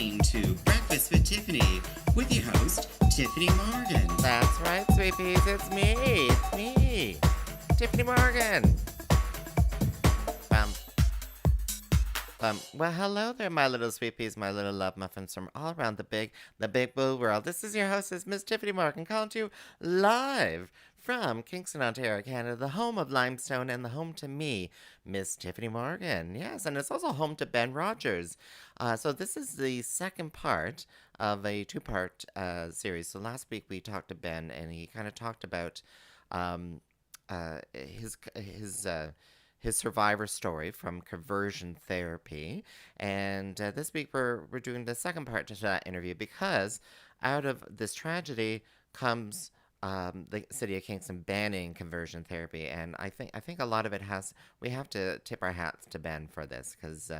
listening to Breakfast with Tiffany with your host, Tyffanie Morgan. That's right, sweeties. It's me. It's me. Tiffany Morgan. Well, hello there, my little sweeties, my little love muffins from all around the big blue world. This is your hostess, Miss Tiffany Morgan, calling to you live from Kingston, Ontario, Canada, the home of limestone and the home to me, Miss Tiffany Morgan. Yes, and it's also home to Ben Rodgers. So this is the second part of a two-part series. So last week we talked to Ben, and he kind of talked about um, his survivor story from conversion therapy. And this week we're doing the second part to that interview because out of this tragedy comes the city of Kingston banning conversion therapy, and I think a lot of it has. We have to tip our hats to Ben for this because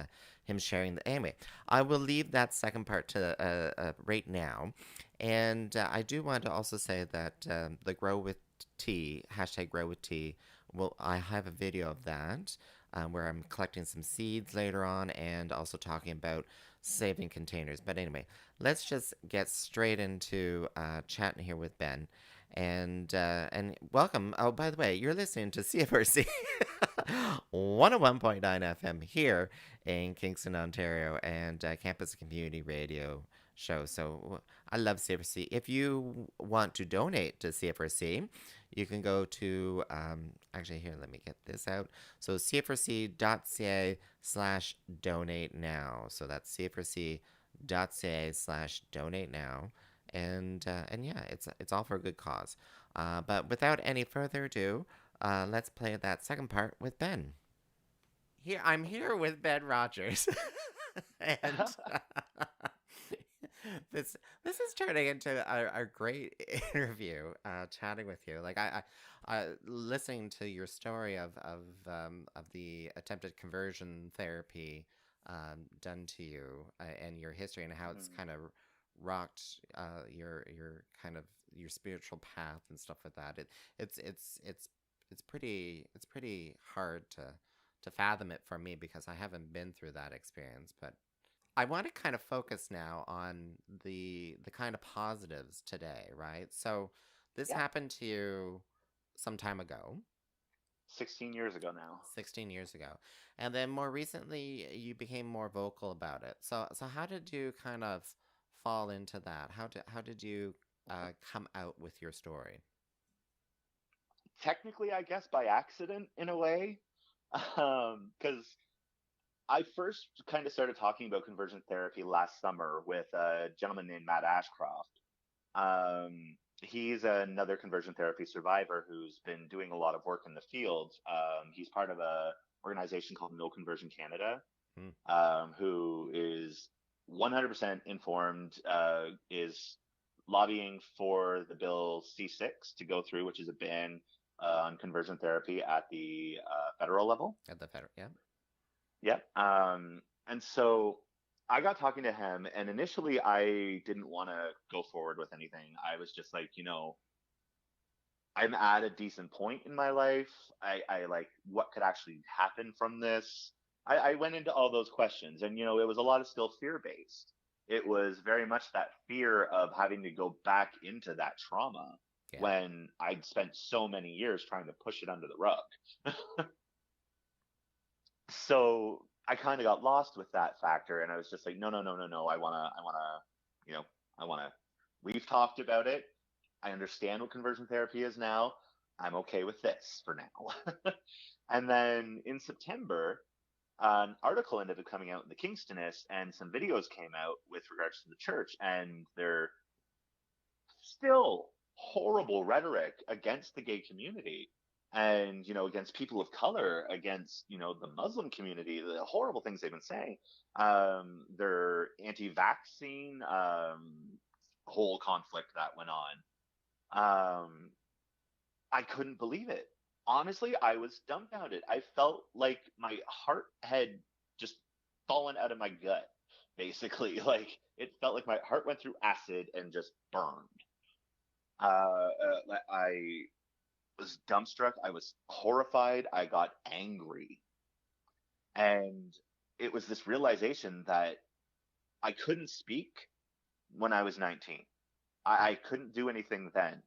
him sharing the anyway. I will leave that second part to right now, and I do want to also say that the Grow with Tea hashtag Grow with Tea. Well, I have a video of that where I'm collecting some seeds later on and also talking about saving containers. But anyway, let's just get straight into chatting here with Ben. And welcome. Oh, by the way, you're listening to CFRC 101.9 FM here in Kingston, Ontario, and Campus Community Radio show. So I love CFRC. If you want to donate to CFRC, you can go to, actually here, let me get this out. So cfrc.ca/donate now. So that's cfrc.ca/donate now. And yeah, it's all for a good cause. But without any further ado, let's play that second part with Ben. I'm here with Ben Rodgers, and this is turning into a great interview. Chatting with you, like I listening to your story of the attempted conversion therapy done to you and your history and how it's kind of rocked your kind of your spiritual path and stuff like that. It's pretty hard to fathom it for me because I haven't been through that experience. But I want to kind of focus now on the kind of positives today, right? So this Yeah. happened to you some time ago. 16 years ago now. 16 years ago. And then more recently you became more vocal about it. So how did you kind of fall into that? How did you come out with your story? Technically, I guess by accident in a way, because I first kind of started talking about conversion therapy last summer with a gentleman named Matt Ashcroft. He's another conversion therapy survivor who's been doing a lot of work in the field. He's part of a organization called No Conversion Canada, Hmm. who is 100% informed, is lobbying for the bill C6 to go through, which is a ban on conversion therapy at the federal level. At the federal, yeah. Yep. And so I got talking to him, and initially I didn't want to go forward with anything. I was just like, I'm at a decent point in my life. I like what could actually happen from this. I went into all those questions, and it was a lot of still fear based. It was very much that fear of having to go back into that trauma Yeah. when I'd spent so many years trying to push it under the rug. So I kind of got lost with that factor, and I was just like, no, no, no, no, no. You know, I wanna. We've talked about it. I understand what conversion therapy is now. I'm okay with this for now. And then in September, an article ended up coming out in the Kingstonist, and some videos came out with regards to the church, and they're still horrible rhetoric against the gay community and against people of color, against the Muslim community, the horrible things they've been saying. Their anti-vaccine whole conflict that went on. I couldn't believe it. Honestly, I was dumbfounded. I felt like my heart had just fallen out of my gut, basically. Like it felt like my heart went through acid and just burned. I was dumbstruck. I was horrified. I got angry. And it was this realization that I couldn't speak when I was 19. I couldn't do anything then.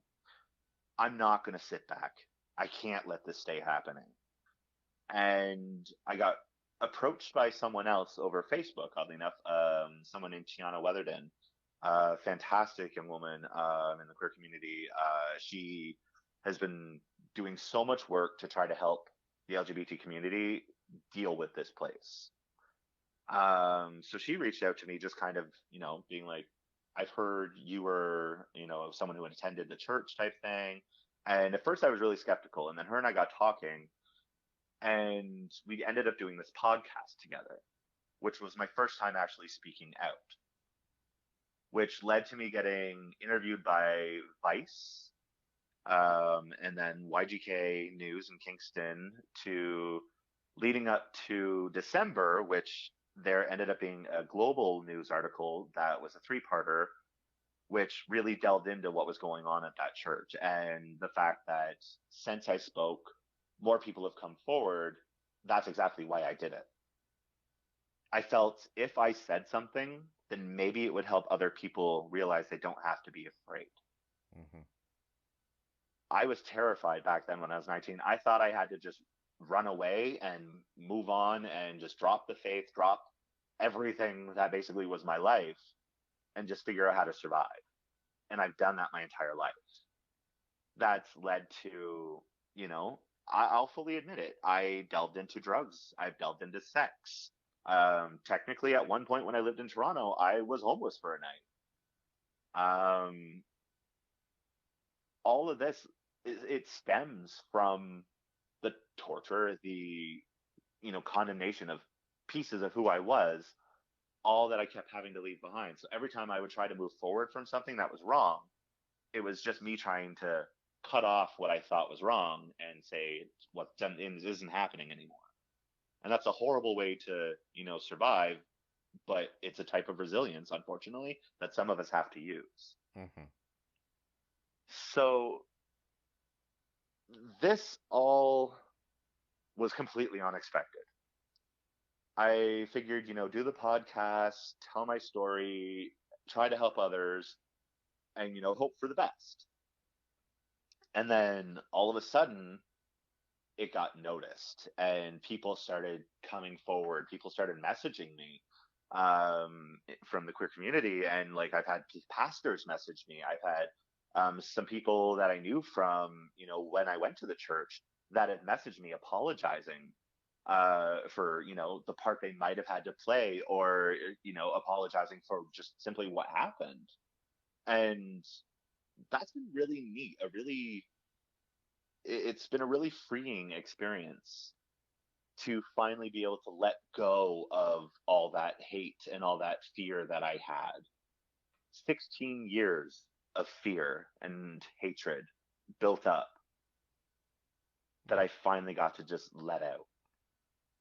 I'm not going to sit back. I can't let this stay happening. And I got approached by someone else over Facebook, oddly enough, someone named Tiana Weatherden, a fantastic young woman in the queer community. She has been doing so much work to try to help the LGBT community deal with this place. So she reached out to me, just kind of, being like, I've heard you were, someone who had attended the church type thing. And at first I was really skeptical. And then her and I got talking, and we ended up doing this podcast together, which was my first time actually speaking out, which led to me getting interviewed by Vice, and then YGK News in Kingston, to leading up to December, which there ended up being a global news article that was a three-parter, which really delved into what was going on at that church, and the fact that since I spoke, more people have come forward. That's exactly why I did it. I felt if I said something, then maybe it would help other people realize they don't have to be afraid. Mm-hmm. I was terrified back then when I was 19. I thought I had to just run away and move on and just drop the faith, drop everything that basically was my life, and just figure out how to survive. And I've done that my entire life. That's led to, I'll fully admit it. I delved into drugs. I've delved into sex. Technically, at one point when I lived in Toronto, I was homeless for a night. All of this, it stems from the torture, the condemnation of pieces of who I was, all that I kept having to leave behind. So every time I would try to move forward from something that was wrong, it was just me trying to cut off what I thought was wrong and say what isn't happening anymore. And that's a horrible way to, survive, but it's a type of resilience, unfortunately, that some of us have to use. Mm-hmm. So this all was completely unexpected. I figured, do the podcast, tell my story, try to help others, and, hope for the best. And then all of a sudden, it got noticed, and people started coming forward. People started messaging me from the queer community, and like I've had pastors message me. I've had some people that I knew from when I went to the church that had messaged me apologizing for the part they might have had to play, or apologizing for just simply what happened. And that's been really neat. It's been a really freeing experience to finally be able to let go of all that hate and all that fear that I had. 16 years of fear and hatred built up that I finally got to just let out.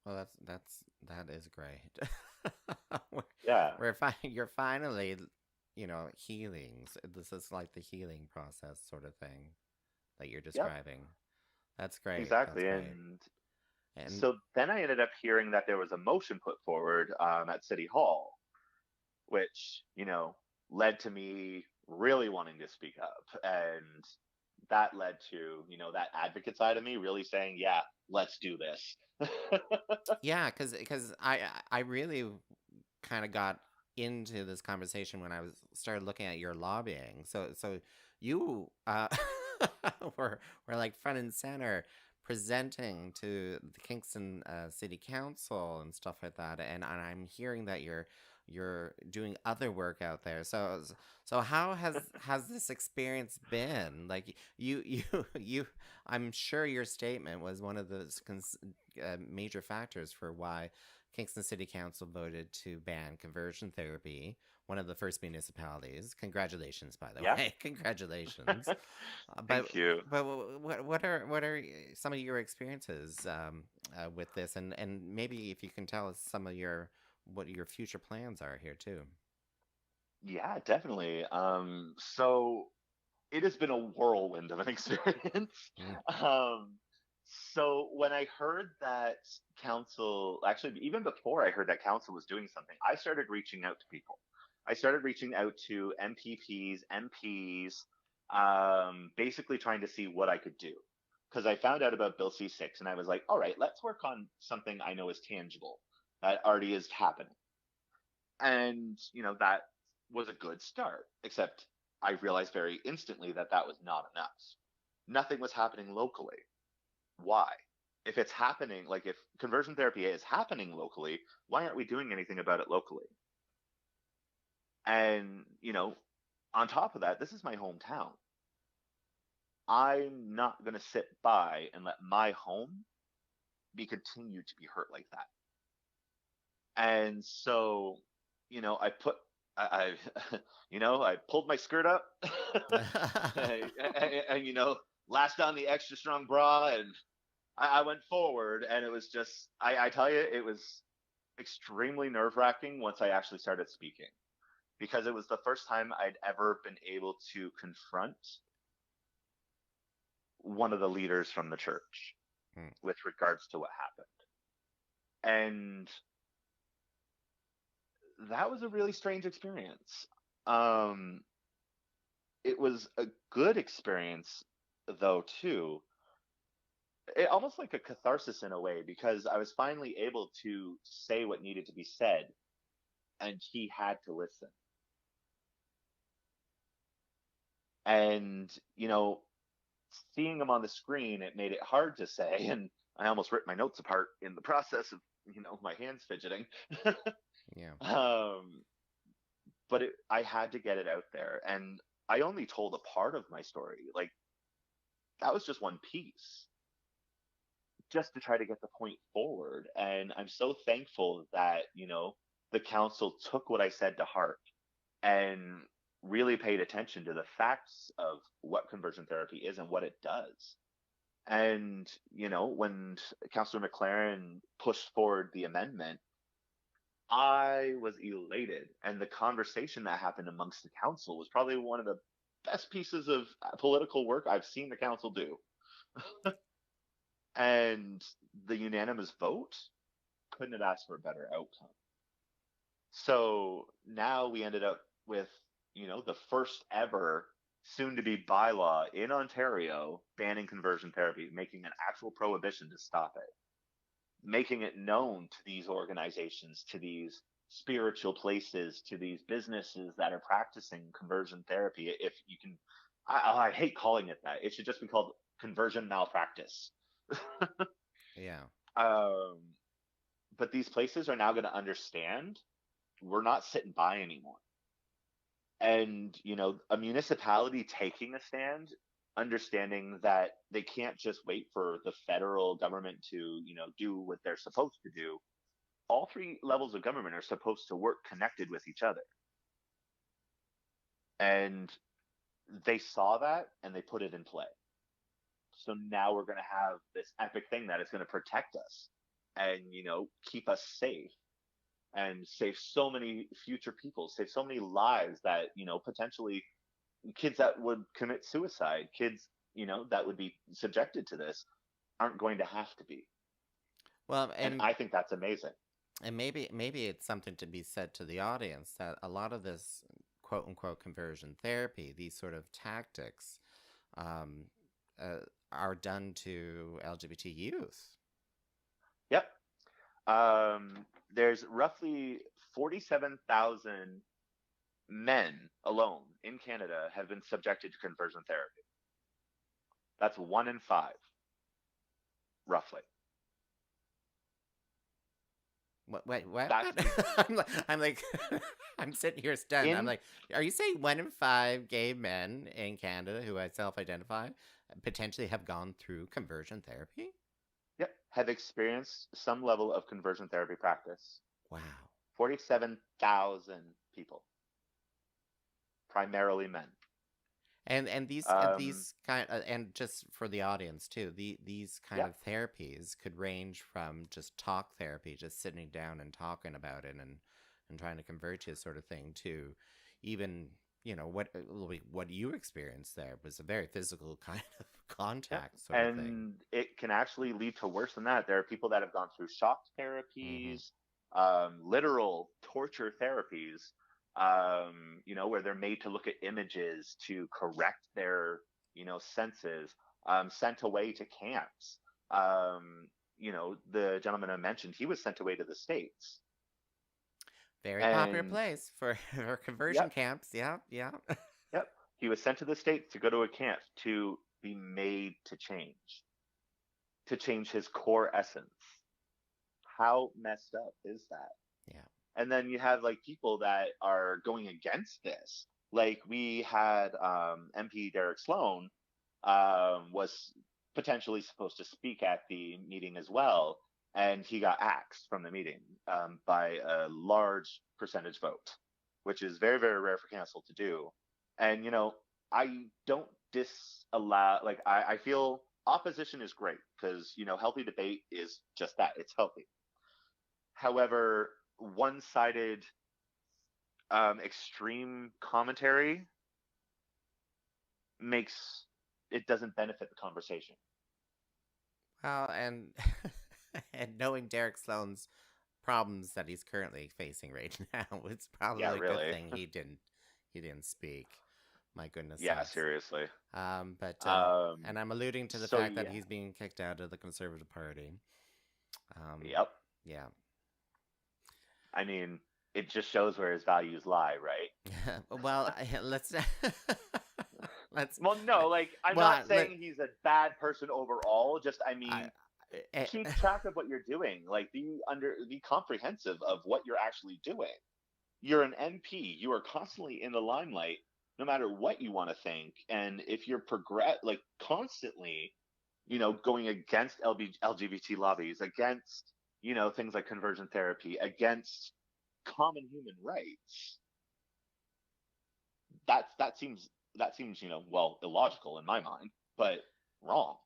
Well, that is great. Yeah. You're finally, healing. This is like the healing process sort of thing that you're describing. Yep. That's great. Exactly. That's great. And so then I ended up hearing that there was a motion put forward at City Hall, which, led to me really wanting to speak up. And that led to, that advocate side of me really saying, yeah, let's do this. Yeah, because I really kind of got into this conversation when I started looking at your lobbying. So you were like front and center presenting to the Kingston City Council and stuff like that, and I'm hearing that you're doing other work out there. So how has this experience been? Like you I'm sure your statement was one of the major factors for why Kingston City Council voted to ban conversion therapy, one of the first municipalities. Congratulations, by the way. Congratulations. Thank you. But what are some of your experiences with this, and maybe if you can tell us some of what your future plans are here too. Yeah, definitely. So it has been a whirlwind of an experience. So when I heard that council, actually, even before I heard that council was doing something, I started reaching out to people. I started reaching out to MPPs, MPs, basically trying to see what I could do. Because I found out about Bill C6 and I was like, all right, let's work on something I know is tangible that already is happening. And, that was a good start, except I realized very instantly that that was not enough. Nothing was happening locally. Why? If it's happening, like if conversion therapy is happening locally, why aren't we doing anything about it locally? And, on top of that, this is my hometown. I'm not going to sit by and let my home be continued to be hurt like that. And so, I put, I I pulled my skirt up and, lashed on the extra strong bra and I went forward and it was just, I tell you, it was extremely nerve wracking once I actually started speaking because it was the first time I'd ever been able to confront one of the leaders from the church Hmm. with regards to what happened. And that was a really strange experience. Um, it was a good experience, though, too. It, almost like a catharsis in a way, because I was finally able to say what needed to be said, and he had to listen. And, seeing him on the screen, it made it hard to say. And I almost ripped my notes apart in the process of, my hands fidgeting. Yeah. um, but I had to get it out there. And I only told a part of my story. Like, that was just one piece, just to try to get the point forward. And I'm so thankful that, the council took what I said to heart and really paid attention to the facts of what conversion therapy is and what it does. And, when Councillor McLaren pushed forward the amendment, I was elated. And the conversation that happened amongst the council was probably one of the best pieces of political work I've seen the council do. And the unanimous vote couldn't have asked for a better outcome. So now we ended up with, the first ever soon to be bylaw in Ontario banning conversion therapy, making an actual prohibition to stop it, making it known to these organizations, to these spiritual places, to these businesses that are practicing conversion therapy. If you can, I hate calling it that. It should just be called conversion malpractice. Yeah. um, but these places are now going to understand we're not sitting by anymore. And, a municipality taking a stand, understanding that they can't just wait for the federal government to, do what they're supposed to do. All three levels of government are supposed to work connected with each other. And they saw that and they put it in play. So now we're going to have this epic thing that is going to protect us and, keep us safe and save so many future people, save so many lives that, potentially kids that would commit suicide, kids, that would be subjected to this aren't going to have to be. Well, And I think that's amazing. and maybe it's something to be said to the audience that a lot of this quote unquote conversion therapy, these sort of tactics, um, uh, are done to LGBT youth. Yep. There's roughly 47,000 men alone in Canada have been subjected to conversion therapy. That's 1 in 5, roughly. What? Wait, what? That's I'm like, I'm sitting here stunned. I'm in like, are you saying 1 in 5 gay men in Canada who I self-identify potentially have gone through conversion therapy? Yep, have experienced some level of conversion therapy practice. Wow. 47,000 people, primarily men. And Um, these kind and just for the audience too, these kind yeah, of therapies could range from just talk therapy, just sitting down and talking about it and trying to convert you sort of thing, to even what you experienced there was a very physical kind of contact Yep. sort of thing. And it can actually lead to worse than that. There are people that have gone through shock Hmm. therapies, literal torture therapies, where they're made to look at images to correct their, senses, sent away to camps. The gentleman I mentioned, he was sent away to the States. Very popular And place for, for conversion yep, camps. Yeah, yeah. yep, he was sent to the States to go to a camp to be made to change his core essence. How messed up is that? Yeah. And then you have like people that are going against this. Like we had MP Derek Sloan was potentially supposed to speak at the meeting as well, and he got axed from the meeting by a large percentage vote, which is very very rare for council to do. And I don't disallow. Like I feel opposition is great because healthy debate is just that. It's healthy. However, one-sided extreme commentary makes it doesn't benefit the conversation. Well, and and knowing Derek Sloan's problems that he's currently facing right now, it's Yeah, probably a good really. thing he didn't speak. My goodness Yeah, sakes. seriously. But Um, and I'm alluding to the so fact that yeah, he's being kicked out of the Conservative Party. Um, yep. yeah. I mean, it just shows where his values lie, right? Well, let's let's Well, no, let, like I'm well not let saying he's a bad person overall. Just I I, mean, I keep track of what you're doing. Like be comprehensive of what you're actually doing. You're an MP. You are constantly in the limelight, no matter what you want to think. And if you're like constantly, going against LGBT lobbies, against things like conversion therapy, against common human rights, that seems well illogical in my mind, but wrong.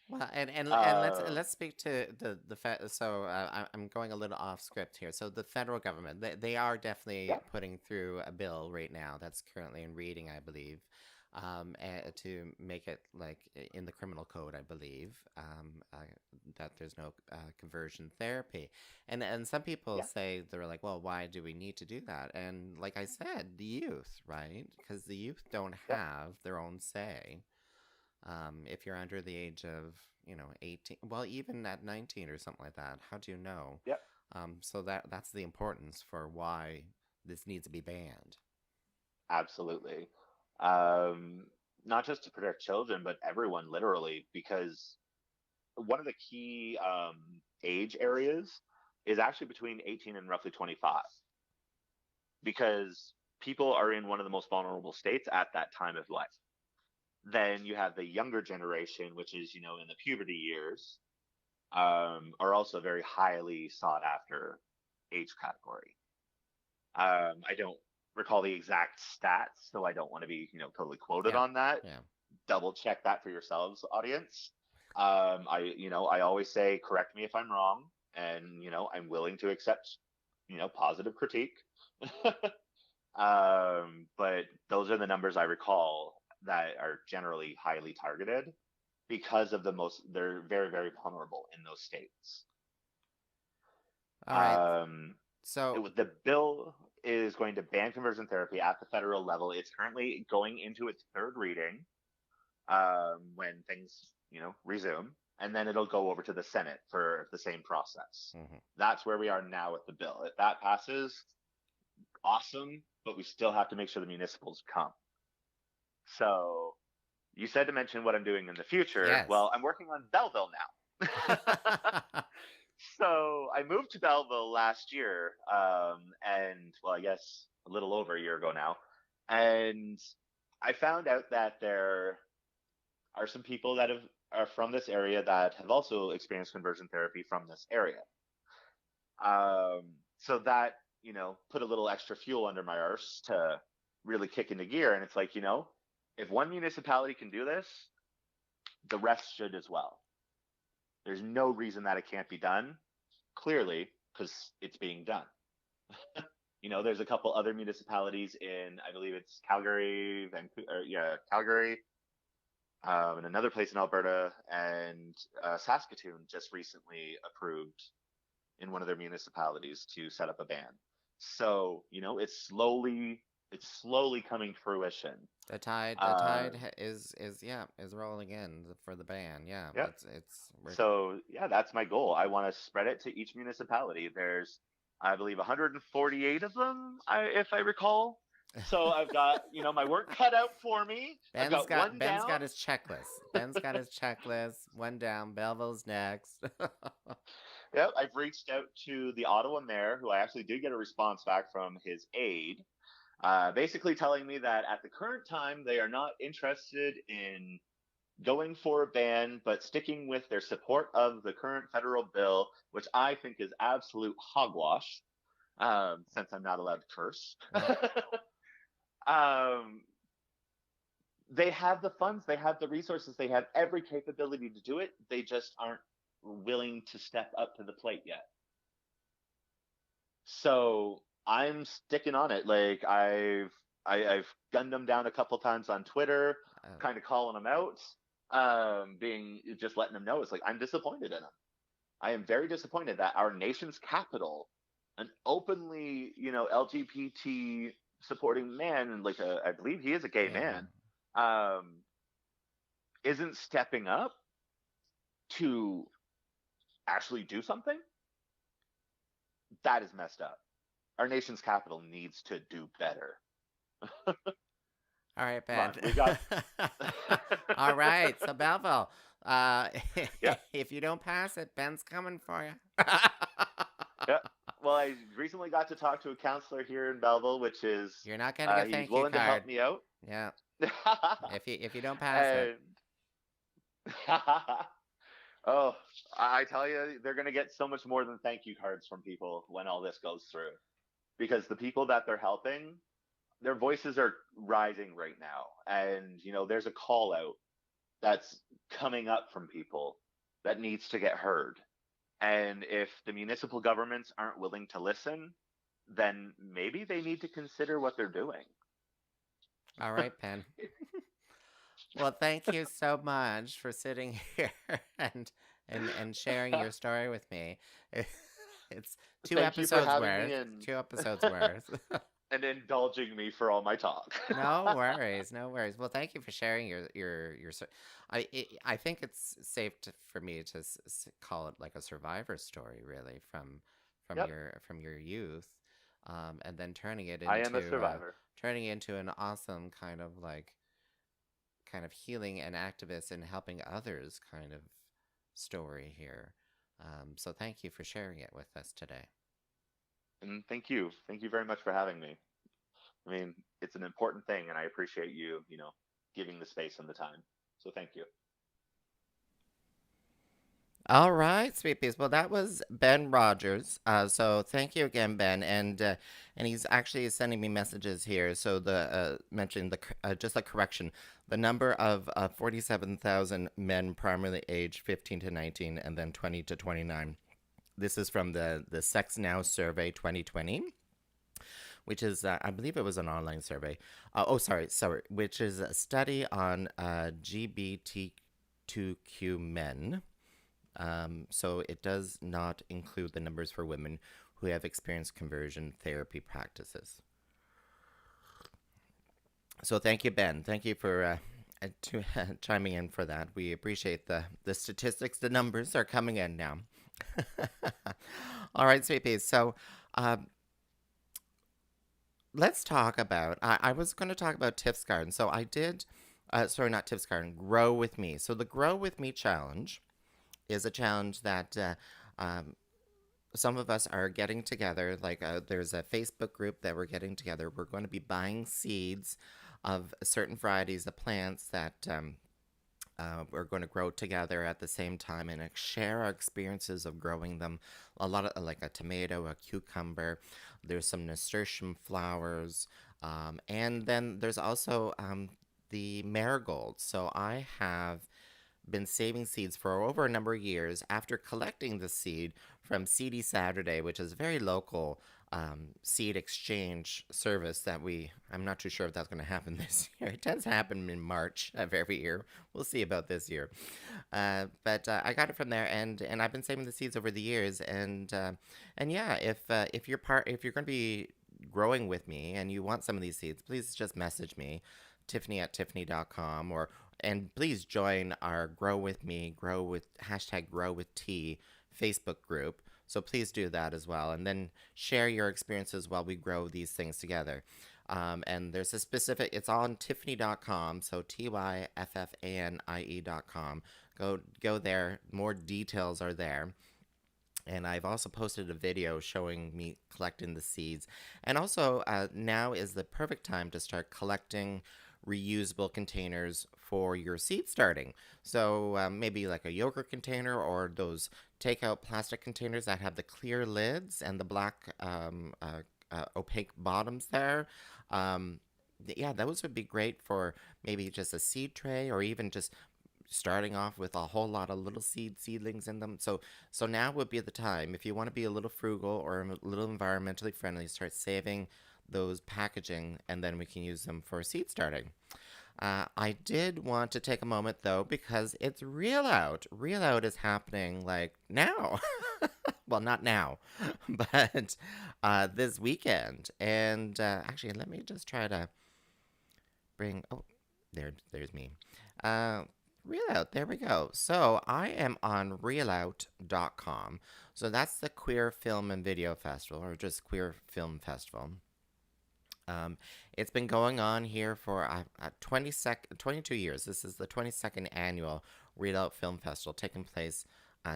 Well, and uh, let's speak to so I'm going a little off script here. So the federal government, they are definitely yeah, putting through a bill right now that's currently in reading, I believe, to make it like in the criminal code, I believe, that there's no conversion therapy, and some people yeah, say they're like, well, why do we need to do that? And like I said, the youth, right? Because the youth don't yeah, have their own say. If you're under the age of, 18, well, even at 19 or something like that, how do you know? yeah, So that's the importance for why this needs to be banned. absolutely. um, Not just to protect children but everyone, literally, because one of the key age areas is actually between 18 and roughly 25, because people are in one of the most vulnerable states at that time of life. Then you have the younger generation, which is in the puberty years, are also very highly sought after age category. I don't recall the exact stats, so I don't want to be totally quoted Yeah, on that. yeah. Double check that for yourselves, audience. I always say correct me if I'm wrong, and I'm willing to accept positive critique. But those are the numbers I recall that are generally highly targeted because of they're very very vulnerable in those states. All right. Um, So, the bill is going to ban conversion therapy at the federal level. It's currently going into its third reading when things resume, and then it'll go over to the Senate for the same process. mhm. That's where we are now with the bill. If that passes, awesome, but we still have to make sure the municipals come. So you said to mention what I'm doing in the future. Yes. Well, I'm working on Belleville now. So I moved to Belleville last year, and well, I guess a little over a year ago now, and I found out that there are some people that are from this area that have also experienced conversion therapy from this area. So that put a little extra fuel under my arse to really kick into gear, and it's like if one municipality can do this, the rest should as well. There's no reason that it can't be done, clearly, because it's being done. There's a couple other municipalities in, I believe it's Calgary, Vancouver, yeah, Calgary, and another place in Alberta, and Saskatoon just recently approved in one of their municipalities to set up a ban. So it's slowly coming to fruition. The Uh, tide is rolling in for the ban. Yeah, yeah. we're So yeah, that's my goal. I want to spread it to each municipality. There's, I believe, 148 of them, if I recall. So I've got, my work cut out for me. I've got one Ben's down. got his checklist. Ben's got his checklist. One down. Belleville's next. Yep, I've reached out to the Ottawa mayor, who I actually did get a response back from his aide, basically telling me that at the current time they are not interested in going for a ban, but sticking with their support of the current federal bill, which I think is absolute hogwash, since I'm not allowed to curse. um, they have the funds, they have the resources, they have every capability to do it. They just aren't willing to step up to the plate yet. So I'm sticking on it. Like I've gunned them down a couple times on Twitter, Oh, kind of calling them out, being just letting them know it's like I'm disappointed in them. I am very disappointed that our nation's capital, an openly, LGBT supporting man, and like I believe he is a gay yeah. man, um, isn't stepping up to actually do something. That is messed up. Our nation's capital needs to do better. All right, Come Ben. on, we got. All right, so Belleville, uh, Yeah, if you don't pass it, Ben's coming for you. yeah. Well, I recently got to talk to a counselor here in Belleville, which is You're not getting a he's thank you willing to card. help me out. Yeah, if you don't pass it. And oh, I tell you, they're gonna get so much more than thank you cards from people when all this goes through, because the people that they're helping, their voices are rising right now, and there's a call out that's coming up from people that needs to get heard. And if the municipal governments aren't willing to listen, then maybe they need to consider what they're doing. All right, Ben. Well, thank you so much for sitting here and sharing your story with me. It's two Thank you for episodes having me worth. and 2 episodes worth. and indulging me for all my talk. No worries, no worries. Well, thank you for sharing I think it's safe for me to call it like a survivor story, really, Yep, from your youth, and then I am a survivor. turning into an awesome kind of healing and activist and helping others kind of story here. So thank you for sharing it with us today. And thank you very much for having me. I mean, it's an important thing, and I appreciate you, giving the space and the time. So thank you. All right, sweet peas. Well, that was Ben Rodgers. So thank you again, Ben. And he's actually sending me messages here. So mentioning just a correction, the number of 47,000 men primarily aged 15 to 19, and then 20 to 29. This is from the Sex Now survey 2020, which is I believe it was an online survey. Sorry, which is a study on GBTQ men. So it does not include the numbers for women who have experienced conversion therapy practices. So thank you, Ben. Thank you for chiming in for that. We appreciate the statistics. The numbers are coming in now. All right, sweet peas. So let's talk about, I was going to talk about Tiff's Garden. So I did, sorry, not Tiff's Garden, Grow With Me. So the Grow With Me challenge is a challenge that some of us are getting together. There's a Facebook group that we're getting together. We're going to be buying seeds of certain varieties of plants that we're going to grow together at the same time and share our experiences of growing them. A lot of like a tomato, a cucumber. There's some nasturtium flowers, and then there's also the marigolds. So I have been saving seeds for over a number of years after collecting the seed from Seedy Saturday, which is a very local seed exchange service that I'm not too sure if that's going to happen this year. It tends to happen in March of every year. We'll see about this year. But I got it from there, and I've been saving the seeds over the years. And yeah, if you're going to be growing with me and you want some of these seeds, please just message me, Tyffanie@Tyffanie.com, and please join our Grow With Me, Grow with T Facebook group. So please do that as well. And then share your experiences while we grow these things together. And there's it's on Tyffanie.com. So TYFFANIE.com. Go there. More details are there. And I've also posted a video showing me collecting the seeds. And also, now is the perfect time to start collecting reusable containers for your seed starting. So maybe like a yogurt container or those takeout plastic containers that have the clear lids and the black opaque bottoms there. Yeah, those would be great for maybe just a seed tray or even just starting off with a whole lot of little seedlings in them. So now would be the time if you want to be a little frugal or a little environmentally friendly, start saving those packaging, and then we can use them for seed starting. I did want to take a moment though because it's Reel Out. Reel Out is happening like now. Well, not now, but this weekend. And actually, let me just try to bring. Oh, there's me. Reel Out, there we go. So I am on reelout.com. So that's the Queer Film and Video Festival, or just Queer Film Festival. It's been going on here for 22 years. This is the 22nd annual Reel Out Film Festival, taking place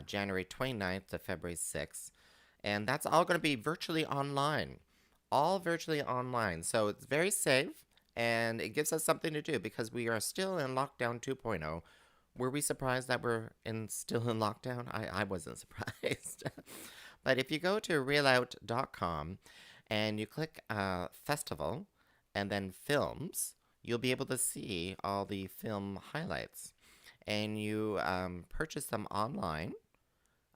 January 29th to February 6th. And that's all going to be virtually online. All virtually online. So it's very safe, and it gives us something to do because we are still in lockdown 2.0. Were we surprised that we're still in lockdown? I wasn't surprised. But if you go to reelout.com and you click festival and then films, you'll be able to see all the film highlights. And you purchase them online,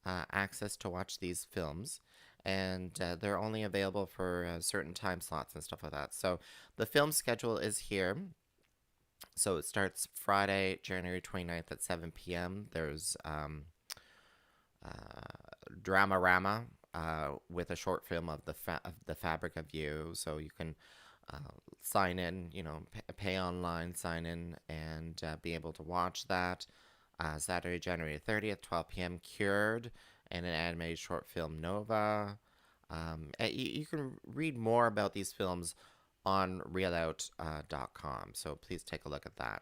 access to watch these films. And they're only available for certain time slots and stuff like that. So the film schedule is here. So it starts Friday, January 29th at 7 p.m. There's Dramarama with a short film of the Fabric of You. So you can sign in, pay online, sign in, and be able to watch that. Saturday, January 30th, 12 p.m. Cured, and an animated short film, Nova. You can read more about these films on reelout.com, so please take a look at that.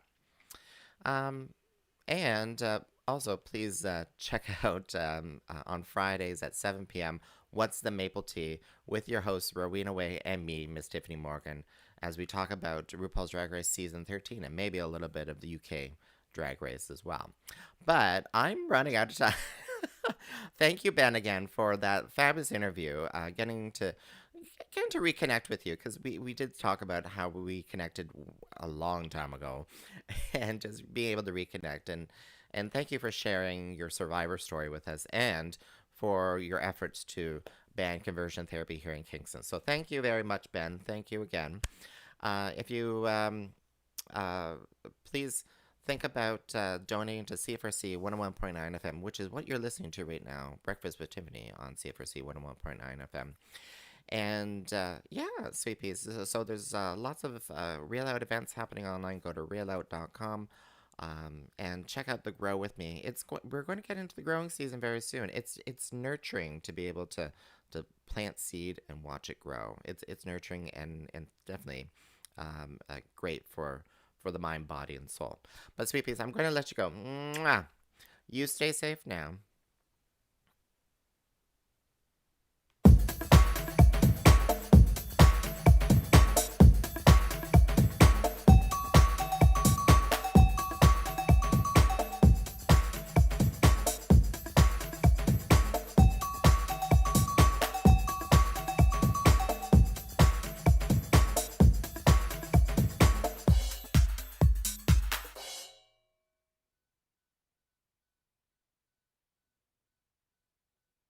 And also, please check out on Fridays at 7 p.m. What's the Maple Tea with your hosts, Rowena Way and me, Miss Tyffanie Morgan, as we talk about RuPaul's Drag Race Season 13 and maybe a little bit of the UK Drag Race as well. But I'm running out of time. Thank you, Ben, again, for that fabulous interview, getting to reconnect with you, because we did talk about how we connected a long time ago, and just being able to reconnect. And thank you for sharing your survivor story with us and for your efforts to ban conversion therapy here in Kingston. So thank you very much, Ben. Thank you again. If you please think about donating to CFRC 101.9 FM, which is what you're listening to right now, Breakfast with Tyffanie on CFRC 101.9 FM. And yeah, sweet peas. So there's lots of Reel Out events happening online. Go to reelout.com and check out the Grow With Me. We're going to get into the growing season very soon. It's nurturing to be able to plant seed and watch it grow. It's nurturing and definitely great for the mind, body, and soul. But sweet peas, I'm going to let you go. Mwah! You stay safe now.